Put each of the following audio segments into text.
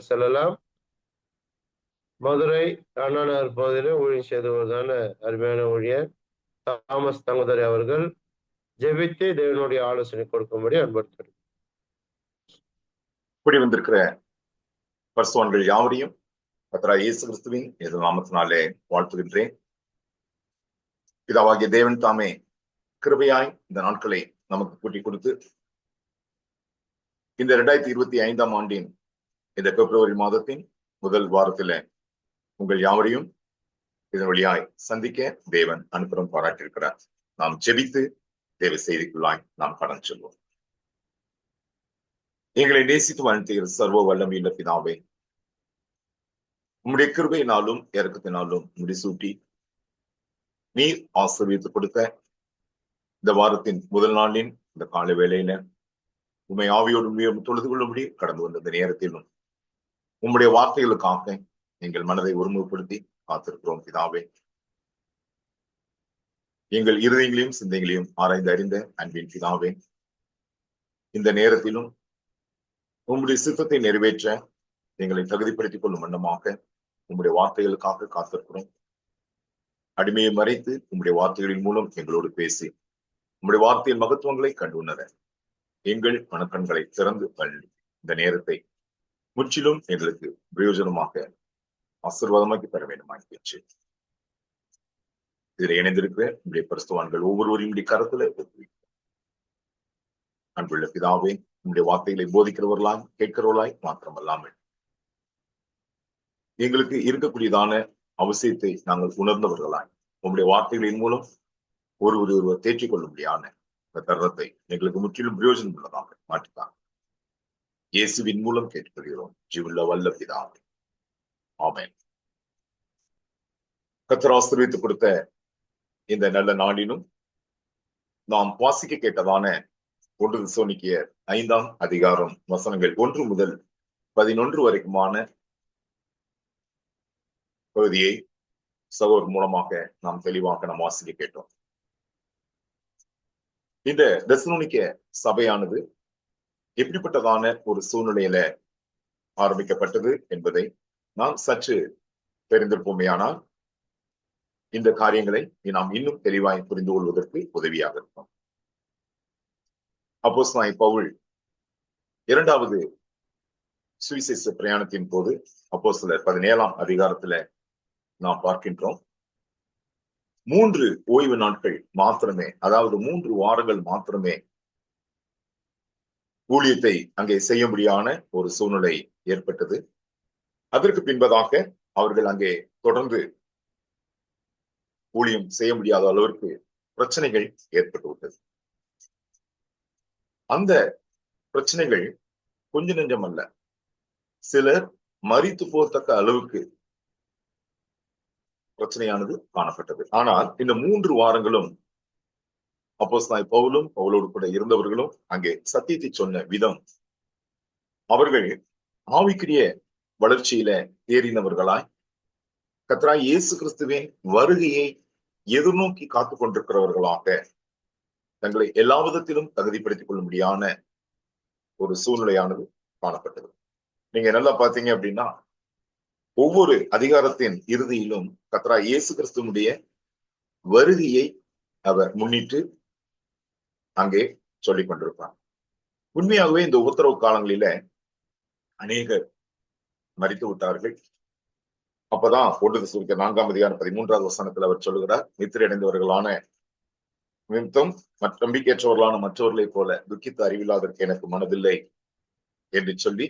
செல்லலாம். மதுரை அண்ணா நகர் பகுதியில் ஊழியம் செய்து வருவதான அருமையான ஊழியர் தாமஸ் தங்கதுரை அவர்கள் ஜெபித்து தேவனுடைய ஆலோசனை கொடுக்கும்படி அன்படுத்துகிறேன். கூடி வந்திருக்கிற பரிசுத்தவான்கள் யாவரையும் கர்த்தராகிய இயேசு கிறிஸ்துவின் நாமத்தினாலே வாழ்த்துகின்றேன். பிதாவாகிய தேவன் தாமே கிருபையாய் இந்த நாட்களை நமக்கு கூட்டி கொடுத்து இந்த 2025 ஆண்டின் இந்த பிப்ரவரி மாதத்தின் முதல் வாரத்தில உங்கள் யாவரையும் இதன் வழியாய் சந்திக்க தேவன் அனுப்புறம் பாராட்டியிருக்கிறார். நாம் ஜெபித்து தேவ செய்திக்குள்ளாய் நாம் கடந்து செல்வோம். எங்களை நேசித்து வாழ்த்துகிற சர்வ வல்லமையுள்ள பிதாவே, உம்முடைய கிருபையினாலும் இறக்கத்தினாலும் முடிசூட்டி நீர் ஆசீர்வதித்து கொடுத்த இந்த வாரத்தின் முதல் நாளின் இந்த காலை வேளையில உண்மை ஆவியோடு தொழுது கொள்ளும்படி கடந்து வந்த இந்த நேரத்திலும் உம்முடைய வார்த்தைகளுக்காக எங்கள் மனதை ஒருமுகப்படுத்தி காத்திருக்கிறோம். பிதாவே, எங்கள் இருதயங்களையும் சிந்தைகளையும் ஆராய்ந்து அறிந்த அன்பின் பிதாவே, இந்த நேரத்திலும் உம்முடைய சித்தத்தை நிறைவேற்ற எங்களை தகுதிப்படுத்திக் கொள்ளும் வண்ணமாக உம்முடைய வார்த்தைகளுக்காக காத்திருக்கிறோம். அடிமையை மறைத்து உம்முடைய வார்த்தைகளின் மூலம் எங்களோடு பேசி உம்முடைய வார்த்தையின் மகத்துவங்களை கண்டு உணர எங்கள் மனக்கண்களை திறந்து பள்ளி இந்த நேரத்தை முற்றிலும் எங்களுக்கு பிரயோஜனமாக ஆசீர்வாதமாக்கி பெற வேண்டுமாய் பேச்சு. இதில் இணைந்திருக்கிற உங்களுடைய பரிசுத்தவான்கள் ஒவ்வொருவரையும் கருத்துல அன்புள்ள பிதாவே, உங்களுடைய வார்த்தைகளை போதிக்கிறவர்களாய் கேட்கிறவர்களாய் மாத்திரமல்லாமல் எங்களுக்கு இருக்கக்கூடியதான அவசியத்தை நாங்கள் உணர்ந்தவர்களாய் உங்களுடைய வார்த்தைகளின் மூலம் ஒருவர் தேற்றிக் கொள்ளும்படியான இந்த தருணத்தை எங்களுக்கு முற்றிலும் பிரயோஜனம் உள்ளதாக மாற்றித்தாங்க. இயேசுவின் மூலம் கேட்டுக்கொள்கிறோம் ஜீவுள்ள வல்ல பிதாவே, ஆமென். கர்த்தர் ஆசீர்வதித்து கொடுத்த இந்த நல்ல நாளிலும் நாம் வாசிக்க கேட்டதான 1 தெசலோனிக்கேயர் 5ஆம் அதிகாரம் வசனங்கள் 1 முதல் 11 வரைக்குமான பகுதியை சகோதரர் மூலமாக நாம் தெளிவாக நாம் வாசிக்க கேட்டோம். இந்த தெசலோனிக்க சபையானது எப்படிப்பட்டதான ஒரு சூழ்நிலையில ஆரம்பிக்கப்பட்டது என்பதை நாம் சற்று தெரிந்திருப்போமேயானால் இந்த காரியங்களை நாம் இன்னும் தெளிவாய் புரிந்து கொள்வதற்கு உதவியாக இருக்கும். அப்போஸ்தலனாகிய பவுல் 2வது சுவிசேஷ பிரயாணத்தின் போது அப்போஸ்தலர் 17ஆம் அதிகாரத்துல நாம் பார்க்கின்றோம். 3 ஓய்வு நாட்கள் மாத்திரமே, அதாவது 3 வாரங்கள் மாத்திரமே ஊழியத்தை அங்கே செய்ய முடியாத ஒரு சூழ்நிலை ஏற்பட்டது. அதற்கு பின்பதாக அவர்கள் அங்கே தொடர்ந்து ஊழியம் செய்ய முடியாத அளவிற்கு பிரச்சனைகள் ஏற்பட்டு விட்டது. அந்த பிரச்சனைகள் கொஞ்ச நெஞ்சம் அல்ல, சிலர் மரித்து போகத்தக்க அளவுக்கு பிரச்சனையானது காணப்பட்டது. ஆனால் இந்த 3 வாரங்களும் அப்போஸ்தலனாகிய பவுலும் பவுலோடு கூட இருந்தவர்களும் அங்கே சத்தியத்தை சொன்ன விதம், அவர்கள் ஆவிக்குரிய வளர்ச்சியில தேறினவர்களாய் கர்த்தராகிய இயேசு கிறிஸ்துவின் வருகையை எதிர்நோக்கி காத்துக் கொண்டிருக்கிறவர்களாக தங்களை எல்லா விதத்திலும் தகுதிப்படுத்திக் கொள்ளும்படியான ஒரு சூழ்நிலையானது காணப்பட்டது. நீங்க நல்லா பாத்தீங்க அப்படின்னா ஒவ்வொரு அதிகாரத்தின் இறுதியிலும் கர்த்தராகிய இயேசு கிறிஸ்துவினுடைய வருகையை அவர் முன்னிட்டு அங்கே சொல்லிக் கொண்டிருப்பார். உண்மையாகவே இந்த உத்தரவு காலங்களில அநேகர் மரித்து விட்டார்கள். அப்பதான் 1 தெசலோனிக்கேயர் 4ஆம் அதிகாரம் 13வது வசனத்தில் அவர் சொல்லுகிறார், நித்திரையடைந்தவர்களான நிமித்தம் நம்பிக்கையற்றவர்களான மற்றவர்களை போல துக்கித்து அறிவில்லாதற்கு எனக்கு மனதில்லை என்று சொல்லி,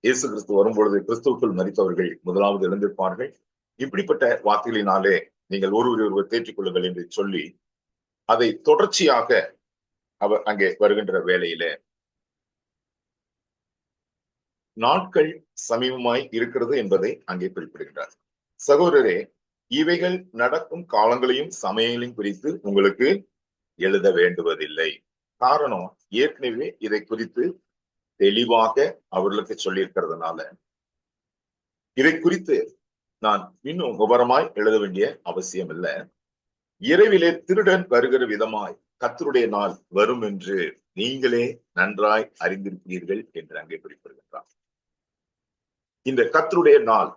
இயேசு கிறிஸ்து வரும்பொழுது கிறிஸ்துவுக்குள் மரித்தவர்கள் முதலாவது எழுந்திருப்பார்கள், இப்படிப்பட்ட வார்த்தைகளினாலே நீங்கள் ஒருவர் தேற்றிக் கொள்ளுங்கள் என்று சொல்லி அதை தொடர்ச்சியாக அவர் அங்கே வருகின்ற வேளையில நாட்கள் சமீபமாய் இருக்கிறது என்பதை அங்கே குறிப்பிடுகிறார். சகோதரரே, இவைகள் நடக்கும் காலங்களையும் சமயங்களையும் குறித்து உங்களுக்கு எழுத வேண்டுவதில்லை. காரணம், ஏற்கனவே இதை குறித்து தெளிவாக அவர்களுக்கு சொல்லியிருக்கிறதுனால இதை குறித்து நான் இன்னும் விவரமாய் எழுத வேண்டிய அவசியம் இல்லை. இரவிலே திருடன் வருகிற விதமாய் கர்த்தருடைய நாள் வரும் என்று நீங்களே நன்றாய் அறிந்திருக்கிறீர்கள் என்று அங்கே குறிப்பிடுகின்றார். இந்த கர்த்தருடைய நாள்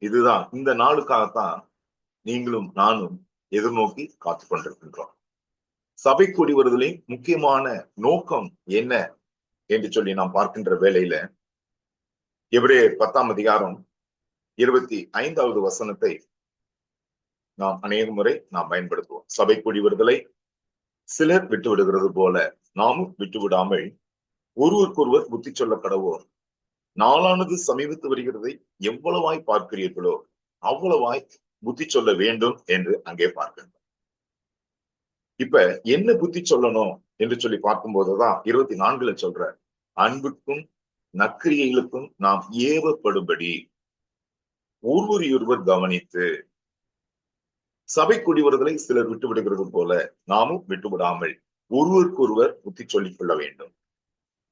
இதுதான். இந்த நாளுக்காகத்தான் நீங்களும் நானும் எதிர்நோக்கி காத்து கொண்டிருக்கின்றோம். சபை கூடி வருதலின் முக்கியமான நோக்கம் என்ன என்று சொல்லி நாம் பார்க்கின்ற வேளையில எபிரேயர் 10ஆம் அதிகாரம் 25வது வசனத்தை நாம் அநேக முறை நாம் பயன்படுத்துவோம். சபை கூடி வருதலை சிலர் விட்டு விடுகிறது போல நாமும் விட்டு விடாமல் ஒருவருக்கொருவர் புத்தி சொல்ல கடவோம். நாளானது சமீபத்து வருகிறதை எவ்வளவாய் பார்க்கிறீர்களோ அவ்வளவாய் புத்தி சொல்ல வேண்டும் என்று அங்கே பார்க்கின்றோம். இப்ப என்ன புத்தி சொல்லணும் என்று சொல்லி பார்க்கும் போதுதான் 24ல சொல்ற, அன்புக்கும் நற்கிரியைகளுக்கும் நாம் ஏவப்படும்படி ஒருவர் கவனித்து. சபை கூடி வருதலை சிலர் விட்டு விடுகிறது போல நாமும் விட்டுவிடாமல் ஒருவருக்கொருவர் புத்தி சொல்லிக் கொள்ள வேண்டும்.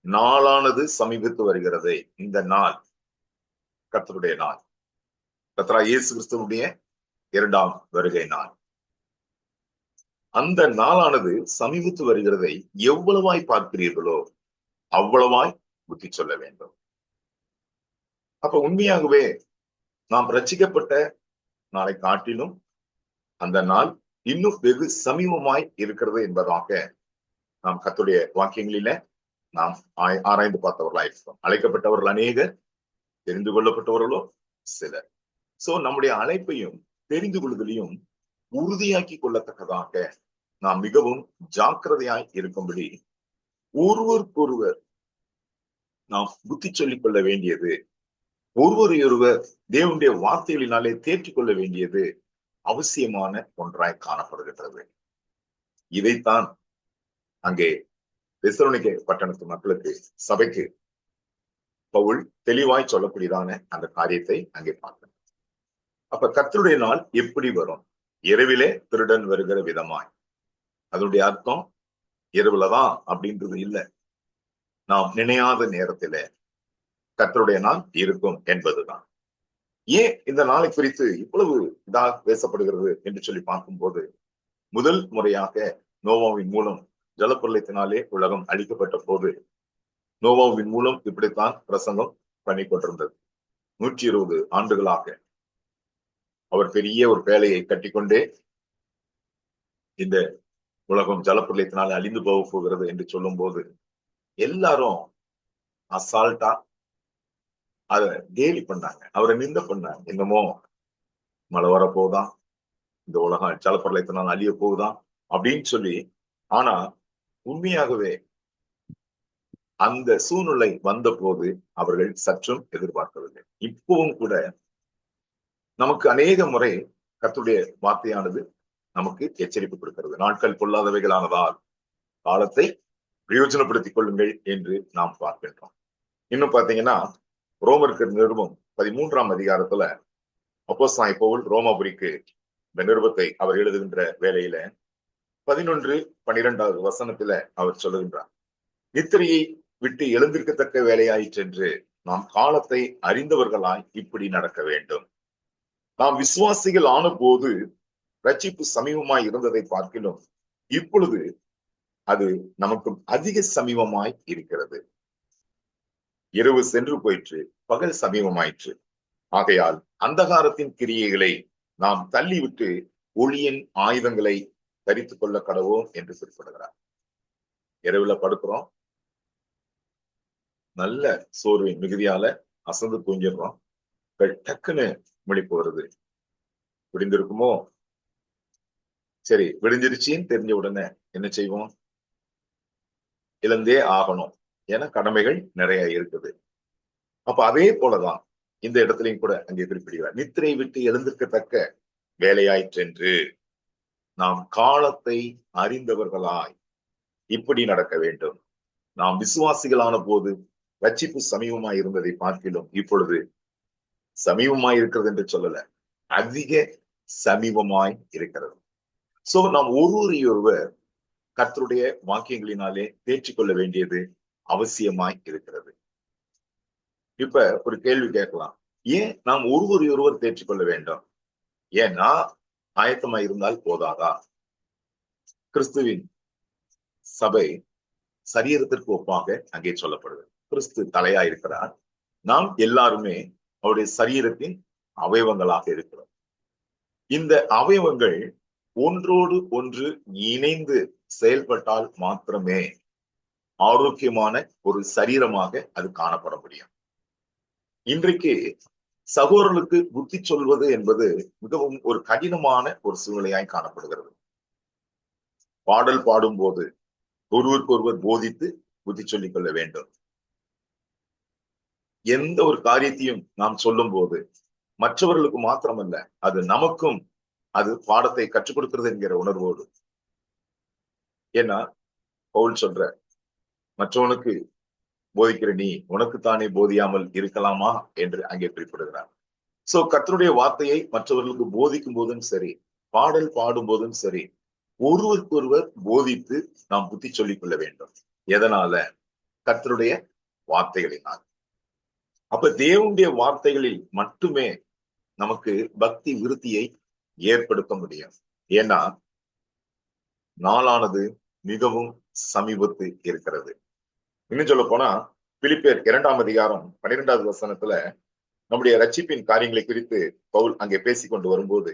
நாளானது சமீபத்து வருகிறதை, இந்த நாள் கர்த்தருடைய நாள், கர்த்தராகிய இயேசு கிறிஸ்துவுடைய 2ஆம் வருகை நாள். அந்த நாளானது சமீபத்து வருகிறதை எவ்வளவாய் பார்க்கிறீர்களோ அவ்வளவாய் புத்தி சொல்ல வேண்டும். அப்ப உண்மையாகவே நாம் ரட்சிக்கப்பட்ட நாளை காட்டிலும் அந்த நாள் இன்னும் வெகு சமீபமாய் இருக்கிறது என்பதாக நாம் கர்த்தருடைய வாக்கியங்களில நாம் ஆராய்ந்து பார்த்தவர்களாயிருக்கிறோம். அழைக்கப்பட்டவர்கள் அநேகர், தெரிந்து கொள்ளப்பட்டவர்களோ சிலர். சோ நம்முடைய அழைப்பையும் தெரிந்து கொள்வதிலையும் உறுதியாக்கி கொள்ளத்தக்கதாக நாம் மிகவும் ஜாக்கிரதையாய் இருக்கும்படி ஒருவருக்கொருவர் நாம் புத்தி சொல்லிக் கொள்ள வேண்டியது, ஒருவரையொருவர் தேவனுடைய வார்த்தைகளினாலே தேற்றிக் கொள்ள வேண்டியது அவசியமான ஒன்றாய் காணப்படுகின்றது. இதைத்தான் அங்கே தெசலோனிக்கே பட்டணத்து மக்களுக்கு, சபைக்கு பவுல் தெளிவாய் சொல்லக்கூடியதான அந்த காரியத்தை அங்கே பார்க்கணும். அப்ப கர்த்தருடைய நாள் எப்படி வரும்? இரவிலே திருடன் வருகிற விதமாய். அதனுடைய அர்த்தம் இரவுலதான் அப்படின்றது இல்லை, நாம் நினையாத நேரத்தில கர்த்தருடைய நாள் இருக்கும் என்பதுதான். ஏன் இந்த நாளை குறித்து இவ்வளவு இதாக பேசப்படுகிறது என்று சொல்லி பார்க்கும்போது, முதல் முறையாக நோவாவின் மூலம் ஜலப்பிரளயத்தினாலே உலகம் அழிக்கப்பட்ட போது நோவாவின் மூலம் இப்படித்தான் பிரசங்கம் பண்ணி கொண்டிருந்தது. 120 ஆண்டுகளாக அவர் பெரிய ஒரு பேழையை கட்டிக்கொண்டே இந்த உலகம் ஜலப்பிரளயத்தினாலே அழிந்து போக போகிறது என்று சொல்லும் போது எல்லாரும் அசால்ட்டா அத கேலி பண்ணாங்க, அவரை நிந்த பண்ணாங்க. என்னமோ மழை வர போகுதான், இந்த உலகம் ஜலப்பிரளயத்தினால் அழிய போகுதான் அப்படின்னு சொல்லி. ஆனா உண்மையாகவே அந்த சூழ்நிலை வந்த போது அவர்கள் சற்றும் எதிர்பார்க்கவில்லை. இப்பவும் கூட நமக்கு அநேக முறை கர்த்தருடைய வார்த்தையானது நமக்கு எச்சரிப்பு கொடுக்கிறது. நாட்கள் பொல்லாதவைகளானதால் காலத்தை பிரயோஜனப்படுத்திக் கொள்ளுங்கள் என்று நாம் பார்க்கின்றோம். இன்னும் பாத்தீங்கன்னா ரோமருக்கு நிருபம் 13ஆம் அதிகாரத்துல அப்போஸ்தலனாகிய பவுல் ரோமாபுரிக்கு இந்த நிருபத்தை அவர் எழுதுகின்ற வேளையில 11-12வது வசனத்துல அவர் சொல்லுகின்றார், நித்திரையை விட்டு எழுந்திருக்கத்தக்க வேலையாயிற்று என்று நாம் காலத்தை அறிந்தவர்களாய் இப்படி நடக்க வேண்டும். நாம் விசுவாசிகள் ஆன போது ரட்சிப்பு சமீபமாய் இருந்ததை பார்க்கிலும் இப்பொழுது அது நமக்கு அதிக சமீபமாய் இருக்கிறது. இரவு சென்று போயிற்று, பகல் சமீபமாயிற்று. ஆகையால் அந்தகாரத்தின் கிரியைகளை நாம் தள்ளிவிட்டு ஒளியின் ஆயுதங்களை தரித்துக் கொள்ள கடவோம் என்று குறிப்பிடுகிறார். இரவுல படுக்கிறோம், நல்ல சோர்வின் மிகுதியால அசந்து தூங்கிடுறோம், டக்குன்னு விழிப்பு வருது. விடிந்திருக்குமோ, சரி விடிஞ்சிருச்சின்னு தெரிஞ்ச உடனே என்ன செய்வோம்? இழந்தே ஆகணும், ஏன்னா கடமைகள் நிறைய இருக்குது. அப்ப அதே போலதான் இந்த இடத்துலையும் கூட அங்கே குறிப்பிடுகிறார், நித்திரை விட்டு எழுந்திருக்கத்தக்க வேலையாயிற்றென்று நாம் காலத்தை அறிந்தவர்களாய் இப்படி நடக்க வேண்டும். நாம் விசுவாசிகளான போது ரட்சிப்பு சமீபமாய் இருந்ததை பார்க்கிலும் இப்பொழுது சமீபமாய் இருக்கிறது என்று சொல்லல, அதிக சமீபமாய் இருக்கிறது. சோ நாம் ஒருவர் கர்த்தருடைய வாக்கியங்களினாலே தேற்றிக் கொள்ள வேண்டியது அவசியமாய் இருக்கிறது. இப்ப ஒரு கேள்வி கேட்கலாம், ஏன் நாம் ஒருவர் தேற்றிக் கொள்ள வேண்டும்? ஏன்னா ஆயத்தமாய் இருந்தால் போதாதா? கிறிஸ்துவின் சபை சரீரத்திற்கு ஒப்பாக அங்கே சொல்லப்படுது. கிறிஸ்து தலையா இருக்கிறார், நாம் எல்லாருமே அவருடைய சரீரத்தின் அவயவங்களாக இருக்கிறது. இந்த அவயவங்கள் ஒன்றோடு ஒன்று இணைந்து செயல்பட்டால் மாத்திரமே ஆரோக்கியமான ஒரு சரீரமாக அது காணப்பட முடியும். இன்றைக்கு சகோதரர்களுக்கு புத்தி சொல்வது என்பது மிகவும் ஒரு கடினமான ஒரு சூழ்நிலையாய் காணப்படுகிறது. பாடல் பாடும் போது ஒருவருக்கு ஒருவர் போதித்து புத்தி சொல்லிக் கொள்ள வேண்டும். எந்த ஒரு காரியத்தையும் நாம் சொல்லும் போது மற்றவர்களுக்கு மாத்திரமல்ல, அது நமக்கும் அது பாடத்தை கற்றுக் கொடுக்கிறது என்கிற உணர்வோடு. ஏன்னா பவுல் சொல்ற, மற்றவனுக்கு போதிக்கிற நீ உனக்குத்தானே போதியாமல் இருக்கலாமா என்று அங்கே குறிப்பிடுகிறார். சோ கர்த்தருடைய வார்த்தையை மற்றவர்களுக்கு போதிக்கும் போதும் சரி, பாடல் பாடும் போதும் சரி, ஒருவருக்கு ஒருவர் போதித்து நாம் புத்தி சொல்லிக் கொள்ள வேண்டும். எதனால? கர்த்தருடைய வார்த்தைகளினால். அப்ப தேவனுடைய வார்த்தைகளில் மட்டுமே நமக்கு பக்தி விருத்தியை ஏற்படுத்த முடியும். ஏன்னா நாளானது மிகவும் சமீபத்து இருக்கிறது. இன்னும் சொல்ல போனா பிலிப்பியர் 2ஆம் அதிகாரம் 12வது வசனத்துல நம்முடைய ரட்சிப்பின் காரியங்களை குறித்து பவுல் அங்கே பேசிக் கொண்டு வரும்போது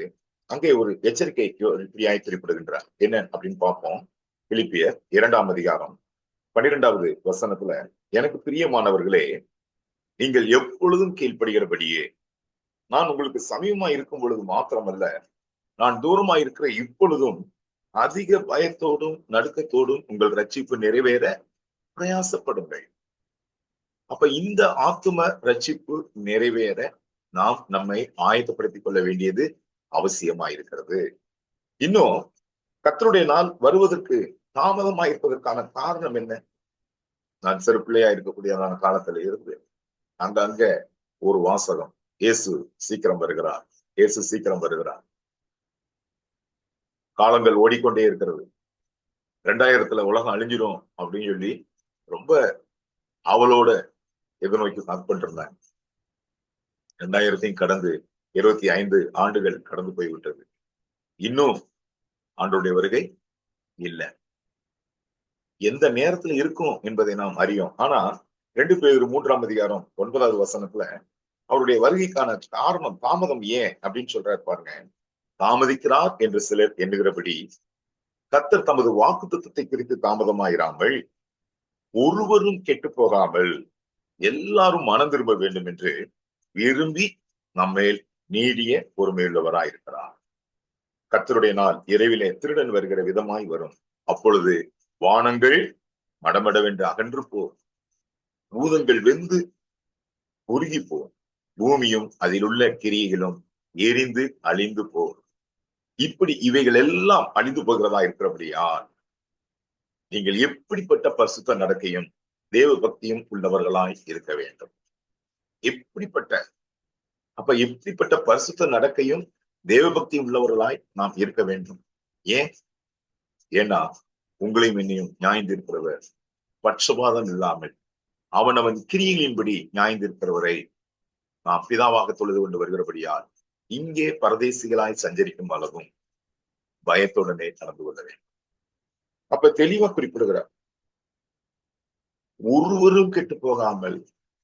அங்கே ஒரு எச்சரிக்கை இப்படியாய் குறிப்பிடுகின்றார். என்ன அப்படின்னு பார்ப்போம். பிலிப்பியர் 2ஆம் அதிகாரம் 12வது வசனத்துல, எனக்கு பிரியமானவர்களே, நீங்கள் எப்பொழுதும் கீழ்ப்படுகிறபடியே நான் உங்களுக்கு சமீபமா இருக்கும் பொழுது மாத்திரமல்ல, நான் தூரமா இருக்கிற இப்பொழுதும் அதிக பயத்தோடும் நடுக்கத்தோடும் உங்கள் ரட்சிப்பு நிறைவேற பிரயாசப்படுங்கள். அப்ப இந்த ஆத்தும ரட்சிப்பு நிறைவேற நாம் நம்மை ஆயத்தப்படுத்திக் கொள்ள வேண்டியது அவசியமா இருக்கிறது. இன்னும் கர்த்தருடைய நாள் வருவதற்கு தாமதமா இருப்பதற்கான காரணம் என்ன? நான் சிறு பிள்ளையா இருக்கக்கூடியதான காலத்துல இருந்து அங்க ஒரு வாசகம், இயேசு சீக்கிரம் வருகிறார், இயேசு சீக்கிரம் வருகிறார். காலங்கள் ஓடிக்கொண்டே இருக்கிறது. 2000 உலகம் அழிஞ்சிடும் அப்படின்னு சொல்லி ரொம்ப ஆவலோட எதிர்நோக்கி காத்துட்டு இருந்தாங்க. 2000 கடந்து 25 ஆண்டுகள் கடந்து போய்விட்டது. இன்னும் ஆண்டவருடைய வருகை இல்லை. எந்த நேரத்துல இருக்கும் என்பதை நாம் அறியோம். ஆனா 2 பேதுரு 3ஆம் அதிகாரம் 9வது வசனத்துல அவருடைய வருகைக்கான காரணம் தாமதம் ஏன் அப்படின்னு சொல்றாரு பாருங்க. தாமதிக்கிறார் என்று சிலர் எண்ணுகிறபடி கர்த்தர் தமது வாக்குத்தத்தத்தை குறித்து தாமதமாயிராமல் ஒருவரும் கெட்டு போகாமல் எல்லாரும் மனம் திரும்ப வேண்டும் என்று விரும்பி நம்மேல் நீடிய பொறுமையுள்ளவராயிருக்கிறார். கர்த்தருடைய நாள் இரவிலே திருடன் வருகிற விதமாய் வரும். அப்பொழுது வானங்கள் மடமடவென்று அகன்று போ, பூதங்கள் வெந்து உருகி போ, பூமியும் அதில் உள்ள கிரியைகளும் எரிந்து அழிந்து போ. இப்படி இவைகள் எல்லாம் அழிந்து போகிறதா இருக்கிறபடியால் நீங்கள் எப்படிப்பட்ட பரிசுத்த நடக்கையும் தேவ பக்தியும் உள்ளவர்களாய் இருக்க வேண்டும். எப்படிப்பட்ட பரிசுத்த நடக்கையும் தேவ பக்தி உள்ளவர்களாய் நாம் இருக்க வேண்டும். ஏன்னா உங்களையும் என்னையும் நியாயந்திருக்கிறவர் பட்சபாதம் இல்லாமல் அவனவன் கிரியைகளின்படி நியாயந்திருக்கிறவரை நாம் பிதாவாக தொழுது கொண்டு வருகிறபடியால் இங்கே பரதேசிகளாய் சஞ்சரிக்கும் அளவும் பயத்துடனே நடந்து கொள்ள வேண்டும். அப்ப தெளிவா குறிப்பிடுகிறார், ஒருவரும் கெட்டு போகாமல்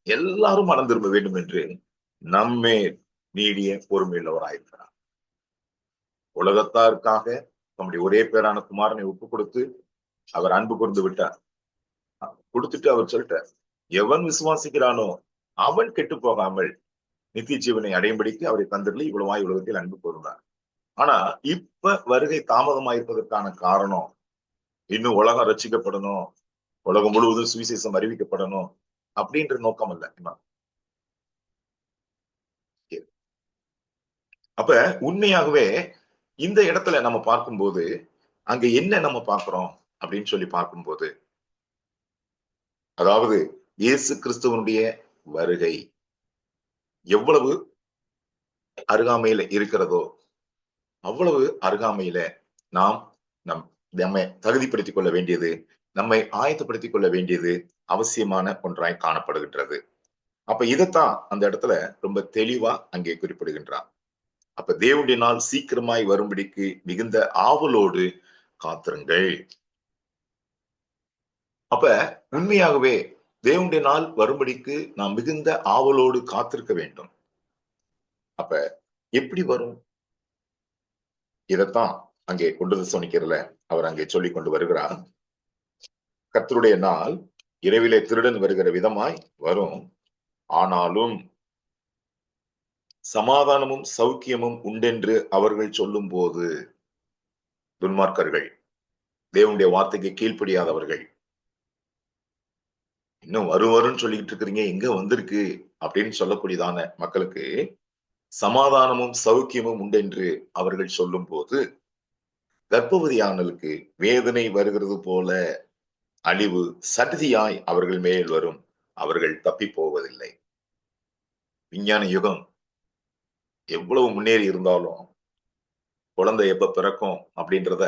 எல்லாரும் மனம் திரும்ப வேண்டும் என்று நம்மே நீடிய பொறுமையுள்ளவராயிருக்கிறார். உலகத்தாருக்காக நம்முடைய ஒரே பேரான குமாரனை ஒப்பு கொடுத்து அவர் அன்பு கூர்ந்து விட்டார். கொடுத்துட்டு அவர் சொல்லிட்டார், எவன் விசுவாசிக்கிறானோ அவன் கெட்டு போகாமல் நித்திய ஜீவனை அடையும்படிக்கு அவரை தந்திரல இவ்வளவாய் உலகத்தில் அன்பு கூர்ந்தார். ஆனா இப்ப வருகை தாமதமாயிருப்பதற்கான காரணம், இன்னும் உலகம் ரட்சிக்கப்படணும், உலகம் முழுவதும் சுவிசேஷம் அறிவிக்கப்படணும் அப்படின்ற நோக்கம் அல்ல. அப்ப உண்மையாகவே இந்த இடத்துல நம்ம பார்க்கும்போது அங்க என்ன நம்ம பார்க்கிறோம் அப்படின்னு சொல்லி பார்க்கும்போது, அதாவது இயேசு கிறிஸ்துவனுடைய வருகை எவ்வளவு அருகாமையில இருக்கிறதோ அவ்வளவு அருகாமையில நாம் நம்மை தகுதிப்படுத்திக் கொள்ள வேண்டியது, நம்மை ஆயத்தப்படுத்திக் கொள்ள வேண்டியது அவசியமான ஒன்றாய் காணப்படுகின்றது. அப்ப இதைத்தான் அந்த இடத்துல ரொம்ப தெளிவா அங்கே குறிப்பிடுகின்றார். அப்ப தேவனுடைய நாள் சீக்கிரமாய் வரும்படிக்கு மிகுந்த ஆவலோடு காத்திருங்கள். அப்ப உண்மையாகவே தேவனுடைய நாள் வரும்படிக்கு நாம் மிகுந்த ஆவலோடு காத்திருக்க வேண்டும். அப்ப எப்படி வரும்? இதைத்தான் அங்கே கொண்டு சோனிக்கிறல அவர் அங்கே சொல்லிக் கொண்டு வருகிறார். கர்த்தருடைய நாள் இரவிலே திருடன் வருகிற விதமாய் வரும், ஆனாலும் சமாதானமும் சௌக்கியமும் உண்டென்று அவர்கள் சொல்லும் போது, துன்மார்க்கர்கள், தேவனுடைய வார்த்தைக்கு கீழ்ப்படியாதவர்கள், இன்னும் வரும்னு சொல்லிட்டு இருக்கிறீங்க, எங்க வந்திருக்கு அப்படின்னு சொல்லக்கூடியதான மக்களுக்கு சமாதானமும் சௌக்கியமும் உண்டென்று அவர்கள் சொல்லும் போது, கர்ப்பவதியானலுக்கு வேதனை வருகிறது போல அழிவு சடுதியாய் அவர்கள் மேல் வரும், அவர்கள் தப்பி போவதில்லை. விஞ்ஞான யுகம் எவ்வளவு முன்னேறி இருந்தாலும் குழந்தை எப்ப பிறக்கும் அப்படின்றத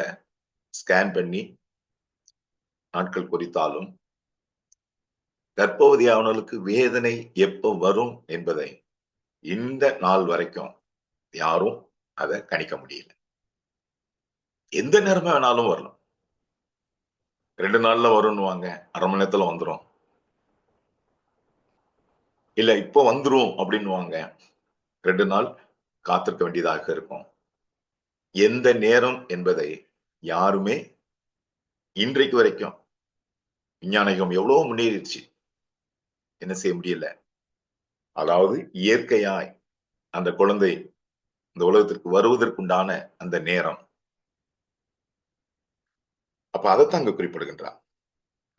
ஸ்கேன் பண்ணி நாட்கள் குறித்தாலும், கர்ப்பவதியானவர்களுக்கு வேதனை எப்ப வரும் என்பதை இந்த நாள் வரைக்கும் யாரும் அதை கணிக்க முடியல. எந்த நேரமே வேணாலும் வரலாம். 2 நாள்ல வரும்னுவாங்க, அரை மணி நேரத்துல வந்துரும். இல்ல இப்போ வந்துரும் அப்படின்னுவாங்க, 2 நாள் காத்திருக்க வேண்டியதாக இருக்கும். எந்த நேரம் என்பதை யாருமே இன்றைக்கு வரைக்கும், விஞ்ஞானம் எவ்வளவு முன்னேறிடுச்சு, என்ன செய்ய முடியல. அதாவது இயற்கையாய் அந்த குழந்தை இந்த உலகத்திற்கு வருவதற்குண்டான அந்த நேரம். அப்ப அதைத்தான் அங்க குறிப்பிடுகின்றார்.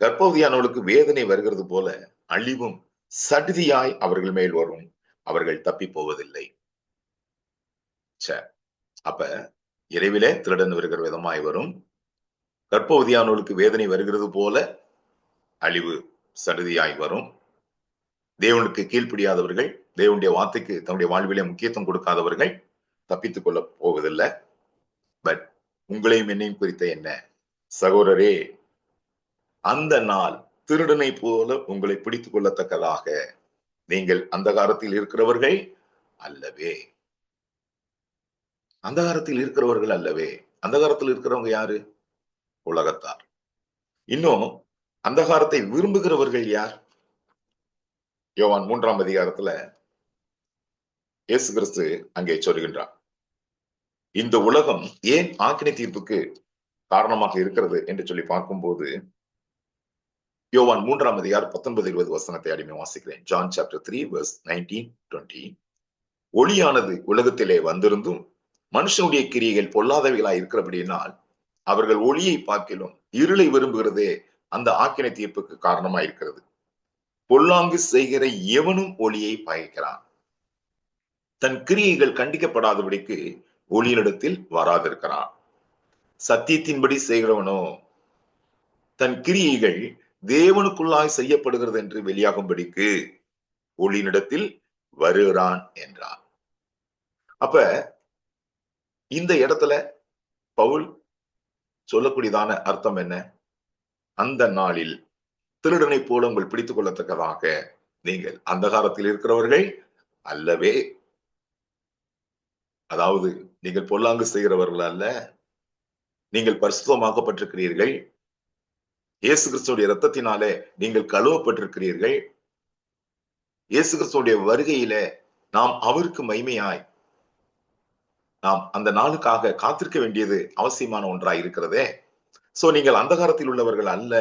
கர்ப்பவதியானவர்களுக்கு வேதனை வருகிறது போல அழிவும் சடுதியாய் அவர்கள் மேல் வரும், அவர்கள் தப்பி போவதில்லை. அப்ப இரவிலே திருடன் வருகிற விதமாய் வரும், கர்ப்பவதியானவர்களுக்கு வேதனை வருகிறது போல அழிவு சடுதியாய் வரும். தேவனுக்கு கீழ்ப்படியாதவர்கள், தேவனுடைய வார்த்தைக்கு தன்னுடைய வாழ்விலே முக்கியத்துவம் கொடுக்காதவர்கள் தப்பித்துக் கொள்ள போவதில்லை. பட் உங்களையும் என்னையும் குறித்த என்ன சகோதரரே, அந்த நாள் திருடனை போல உங்களை பிடித்துக் கொள்ளத்தக்கதாக நீங்கள் அந்தகாரத்தில் இருக்கிறவர்கள் அல்லவே. அந்தகாரத்தில் இருக்கிறவர்கள் அல்லவே. அந்தகாரத்தில் இருக்கிறவங்க யாரு? உலகத்தார். இன்னும் அந்தகாரத்தை விரும்புகிறவர்கள் யார்? யோவான் 3ஆம் அதிகாரத்துல இயேசு கிறிஸ்து அங்கே சொல்கின்றார், இந்த உலகம் ஏன் ஆக்கினை தீர்ப்புக்கு காரணமாக இருக்கிறது என்று சொல்லி பார்க்கும்போது, யோவான் 3ஆம் அதிகாரம் 19-20 வசனத்தை அடிமை வாசிக்கிறேன். John chapter 3 verse 19-20. ஒளியானது உலகத்திலே வந்திருந்தும் மனுஷனுடைய கிரியைகள் பொல்லாதவைகளாய் இருக்கிறபடியினால் அவர்கள் ஒளியை பார்க்கிலும் இருளை விரும்புகிறதே அந்த ஆக்கினை தீர்ப்புக்கு காரணமாய் இருக்கிறது. பொல்லாங்கு செய்கிற எவனும் ஒளியை பகைக்கிறான், தன் கிரியைகள் கண்டிக்கப்படாதபடிக்கு ஒளியினிடத்தில் வராதிருக்கிறான். சத்தியத்தின்படி செய்கிறவனோ தன் கிரியைகள் தேவனுக்குள்ளாய் செய்யப்படுகிறது என்று வெளியாகும்படிக்கு ஒளியினிடத்தில் வருகிறான் என்றார். அப்ப இந்த இடத்துல பவுல் சொல்லக்கூடியதான அர்த்தம் என்ன? அந்த நாளில் திருடனை போல உங்கள் பிடித்துக் கொள்ளத்தக்கதாக நீங்கள் அந்தகாரத்தில் இருக்கிறவர்கள் அல்லவே. அதாவது நீங்கள் பொல்லாங்கு செய்கிறவர்கள் அல்ல, நீங்கள் பரிசுத்தமாக்கப்பட்டிருக்கிறீர்கள். இயேசு கிறிஸ்துடைய இரத்தத்தினாலே நீங்கள் கழுவப்பட்டிருக்கிறீர்கள். இயேசு கிறிஸ்துடைய வருகையில நாம் அவருக்கு மகிமையாய் நாம் அந்த நாளுக்காக காத்திருக்க வேண்டியது அவசியமான ஒன்றாய் இருக்கிறதே. சோ நீங்கள் அந்தகாரத்தில் உள்ளவர்கள் அல்ல,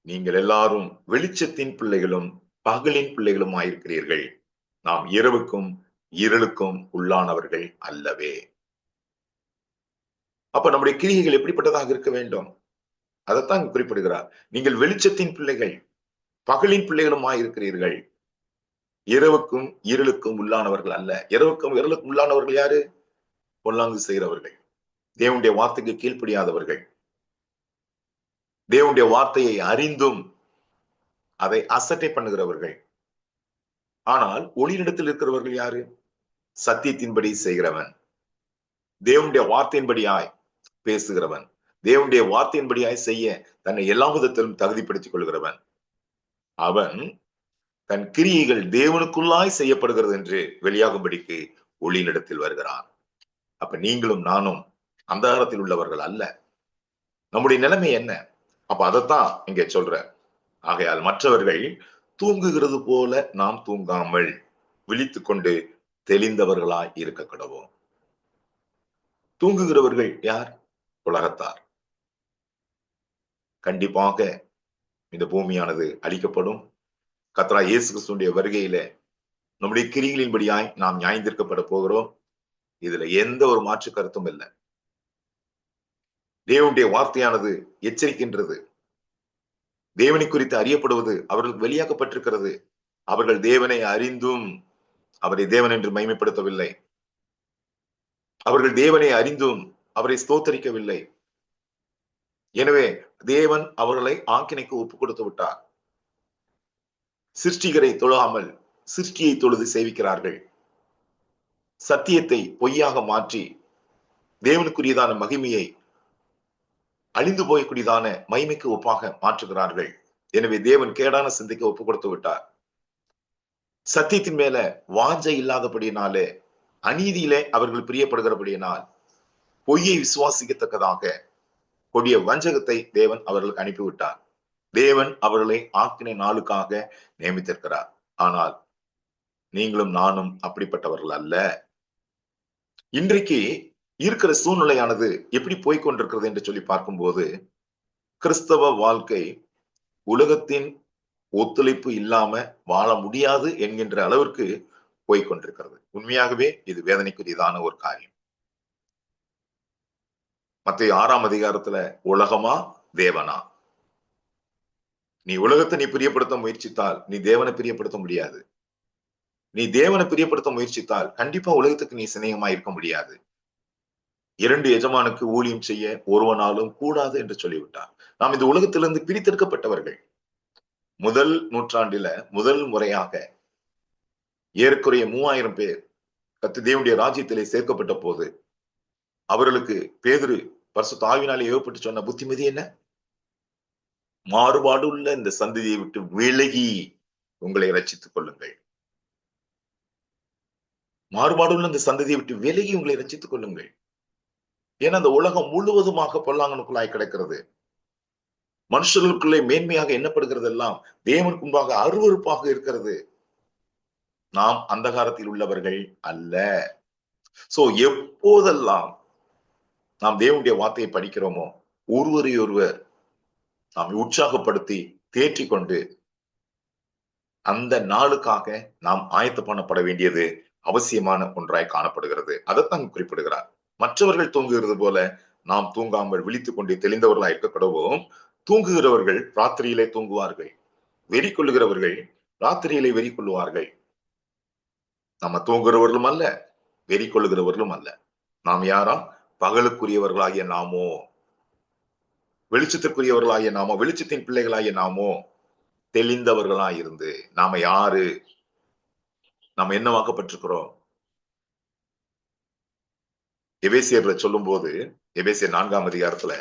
நீங்கள் எல்லாரும் வெளிச்சத்தின் பிள்ளைகளும் பகலின் பிள்ளைகளும் ஆயிருக்கிறீர்கள். நாம் இரவுக்கும் இருளுக்கும் உள்ளானவர்கள் அல்லவே. அப்ப நம்முடைய கிரியைகள் எப்படிப்பட்டதாக இருக்க வேண்டும்? அதைத்தான் குறிப்பிடுகிறார். நீங்கள் வெளிச்சத்தின் பிள்ளைகள் பகலின் பிள்ளைகளும் ஆயிருக்கிறீர்கள். இரவுக்கும் இருளுக்கும் உள்ளானவர்கள் அல்ல. இரவுக்கும் இருளுக்கும் உள்ளானவர்கள் யாரு? பொல்லாங்கு செய்கிறவர்கள், தேவனுடைய வார்த்தைக்கு கீழ்ப்படியாதவர்கள், தேவனுடைய வார்த்தையை அறிந்தும் அதை அசட்டை பண்ணுகிறவர்கள். ஆனால் ஒளியிடத்தில் இருக்கிறவர்கள் யாரு? சத்தியத்தின்படி செய்கிறவன், தேவனுடைய வார்த்தையின்படியாய் பேசுகிறவன், தேவனுடைய வார்த்தையின்படியாய் செய்ய தன்னை எல்லா விதத்திலும் தகுதிப்படுத்திக் கொள்கிறவன். அவன் தன் கிரியைகள் தேவனுக்குள்ளாய் செய்யப்படுகிறது என்று வெளியாகும்படிக்கு ஒளியினிடத்தில் வருகிறான். அப்ப நீங்களும் நானும் அந்தகாரத்தில் உள்ளவர்கள் அல்ல. நம்முடைய நிலைமை என்ன? அப்ப அதைத்தான் இங்க சொல்ற. ஆகையால் மற்றவர்கள் தூங்குகிறது போல நாம் தூங்காமல் விழித்துக் கொண்டு தெளிந்தவர்களாய் இருக்க கடவோம். தூங்குகிறவர்கள் யார்? உலகத்தார். கண்டிப்பாக இந்த பூமியானது அழிக்கப்படும். கர்த்தராகிய இயேசு கிறிஸ்துவினுடைய வருகையில நம்முடைய கிரிகளின்படியாய் நாம் நியாயந்தீர்க்கப்பட போகிறோம். இதுல எந்த ஒரு மாற்று கருத்தும் இல்லை. தேவனுடைய வார்த்தையானது எச்சரிக்கின்றது. தேவனை குறித்து அறியப்படுவது அவர்களுக்கு வெளியாக்கப்பட்டிருக்கிறது. அவர்கள் தேவனை அறிந்தும் அவரை தேவன் என்று மகிமைப்படுத்தவில்லை. அவர்கள் தேவனை அறிந்தும் அவரை ஸ்தோத்தரிக்கவில்லை. எனவே தேவன் அவர்களை ஆக்கினைக்கு ஒப்பு கொடுத்து விட்டார். சிருஷ்டிகரை தொழாமல் சிருஷ்டியை தொழுது சேவிக்கிறார்கள். சத்தியத்தை பொய்யாக மாற்றி தேவனுக்குரியதான மகிமையை அழிந்து போயக்கூடியதான மகிமைக்கு ஒப்பாக மாற்றுகிறார்கள். எனவே தேவன் கேடான சிந்தைக்கு ஒப்பு கொடுத்து விட்டார். சத்தியத்தின் மேல வாஞ்சை இல்லாதபடியினாலே, அநீதியிலே அவர்கள் பிரியப்படுகிறபடியினால் பொய்யை விசுவாசிக்கத்தக்கதாக கொடிய வஞ்சகத்தை தேவன் அவர்களுக்கு அனுப்பிவிட்டார். தேவன் அவர்களை ஆக்கினை நாளுக்காக நியமித்திருக்கிறார். ஆனால் நீங்களும் நானும் அப்படிப்பட்டவர்கள் அல்ல. இன்றைக்கு இருக்கிற சூழ்நிலையானது எப்படி போய்கொண்டிருக்கிறது என்று சொல்லி பார்க்கும்போது, கிறிஸ்தவ வாழ்க்கை உலகத்தின் ஒத்துழைப்பு இல்லாம வாழ முடியாது என்கின்ற அளவிற்கு போய்கொண்டிருக்கிறது. உண்மையாகவே இது வேதனைக்குரியதான ஒரு காரியம். மத்தேயு 6ஆம் அதிகாரத்துல உலகமா தேவனா? நீ உலகத்தை நீ பிரியப்படுத்த முயற்சித்தால் நீ தேவனை பிரியப்படுத்த முடியாது. நீ தேவனை பிரியப்படுத்த முயற்சித்தால் கண்டிப்பா உலகத்துக்கு நீ சிநேகமா இருக்க முடியாது. 2 எஜமானுக்கு ஊழியம் செய்ய ஒருவனாலும் கூடாது என்று சொல்லிவிட்டார். நாம் இந்த உலகத்திலிருந்து பிரித்தெடுக்கப்பட்டவர்கள். முதல் நூற்றாண்டில முதல் முறையாக ஏறக்குறைய 3000 பேர் கர்த்தர் தேவனுடைய ராஜ்யத்திலே சேர்க்கப்பட்ட போது அவர்களுக்கு பேதுரு பரிசுத்த ஆவியினாலே ஏவப்பட்டு சொன்ன புத்திமதி என்ன? மாறுபாடு உள்ள இந்த சந்ததியை விட்டு விலகி உங்களை ரட்சித்துக் கொள்ளுங்கள். மாறுபாடுள்ள இந்த சந்ததியை விட்டு விலகி உங்களை ரட்சித்துக் கொள்ளுங்கள். ஏன்னா அந்த உலகம் முழுவதுமாக பொல்லாங்கனுக்குள்ளாய் கிடக்கிறது. மனுஷர்களுக்குள்ளே மேன்மையாக எண்ணப்படுகிறது எல்லாம் தேவனுக்கு முன்பாக அருவருப்பாக இருக்கிறது. நாம் அந்தகாரத்தில் உள்ளவர்கள் அல்ல. சோ எப்போதெல்லாம் நாம் தேவனுடைய வார்த்தையை படிக்கிறோமோ ஒருவரையொருவர் நாம் உற்சாகப்படுத்தி தேற்றிக் கொண்டு அந்த நாளுக்காக நாம் ஆயத்த பண்ணப்பட வேண்டியது அவசியமான ஒன்றாய் காணப்படுகிறது. அதைத்தான் குறிப்பிடுகிறார். மற்றவர்கள் தூங்குகிறது போல நாம் தூங்காமல் விழித்துக் கொண்டு தெளிந்தவர்களாய் இருக்க கடவோம். தூங்குகிறவர்கள் ராத்திரியிலே தூங்குவார்கள். வெறி கொள்ளுகிறவர்கள் ராத்திரியிலே வெறி கொள்ளுவார்கள். நம்ம தூங்குகிறவர்களும் அல்ல, வெறி கொள்ளுகிறவர்களும் அல்ல. நாம் யாரா? பகலுக்குரியவர்களாகிய நாமோ, வெளிச்சத்திற்குரியவர்களாகிய நாமோ, வெளிச்சத்தின் பிள்ளைகளாகிய நாமோ தெளிந்தவர்களாய் இருந்து நாம யாரு? நாம என்னவாக்கப்பட்டிருக்கிறோம்? எபேசியர்ல சொல்லும் போது எபேசியர் 4ஆம் அதிகாரத்துல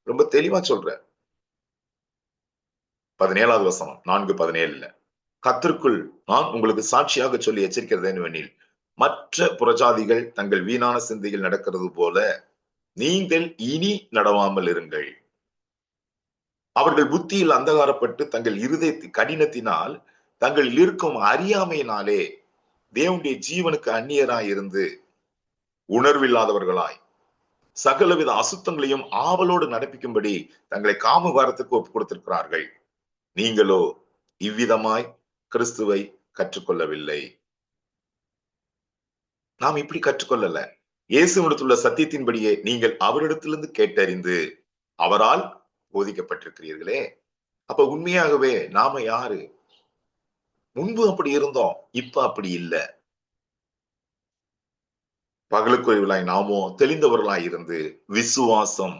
ரொம்ப தெளிவா சொல்ற 17வது வசனம் 4:17 கர்த்தருக்குள் நான் உங்களுக்கு சாட்சியாக சொல்லி எச்சரிக்கிறது என்னவெனில், மற்ற புறஜாதிகள் தங்கள் வீணான சிந்தையில் நடக்கிறது போல நீங்கள் இனி நடவாமல் இருங்கள். அவர்கள் புத்தியில் அந்தகாரப்பட்டு தங்கள் இருதய கடினத்தினால் தங்கள் இருக்கும் அறியாமையினாலே தேவனுடைய ஜீவனுக்கு அந்நியராய் இருந்து உணர்வில்லாதவர்களாய் சகலவித அசுத்தங்களையும் ஆவலோடு நடப்பிக்கும்படி தங்களை காமபாரத்துக்கு ஒப்புக் கொடுத்திருக்கிறார்கள். நீங்களோ இவ்விதமாய் கிறிஸ்துவை கற்றுக்கொள்ளவில்லை. நாம் இப்படி கற்றுக்கொள்ளல. இயேசுவிடத்துள்ள சத்தியத்தின்படியே நீங்கள் அவரிடத்திலிருந்து கேட்டறிந்து அவரால் போதிக்கப்பட்டிருக்கிறீர்களே. அப்ப உண்மையாகவே நாம யாரு? முன்பு அப்படி இருந்தோம், இப்ப அப்படி இல்லை. பகலுக்குரியவர்களாய் நாமோ தெளிந்தவர்களாய் இருந்து விசுவாசம்,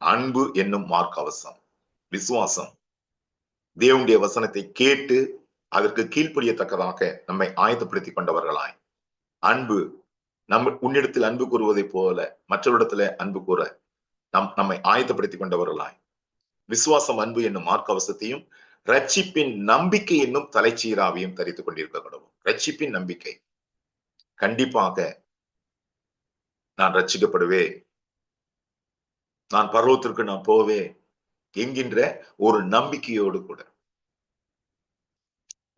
அன்பு என்னும் மார்க்கவசம். விசுவாசம் தேவனுடைய வசனத்தை கேட்டு அதற்கு கீழ்ப்படியத்தக்கதாக நம்மை ஆயத்தப்படுத்திக் கொண்டவர்களாய், அன்பு உன்னிடத்தில் அன்பு கூறுவதை போல மற்றவரிடத்துல அன்பு கூற நம்மை ஆயத்தப்படுத்திக் கொண்டவர்களாய், விசுவாசம், அன்பு என்னும் மார்க்கவசத்தையும் ரட்சிப்பின் நம்பிக்கை என்னும் தலைச்சீராவையும் தரித்துக் கொண்டிருக்க கடவுள். ரட்சிப்பின் நம்பிக்கை, கண்டிப்பாக நான் ரட்சிக்கப்படுவேன், நான் பரலோகத்திற்கு நான் போவேன் என்கின்ற ஒரு நம்பிக்கையோடு கூட.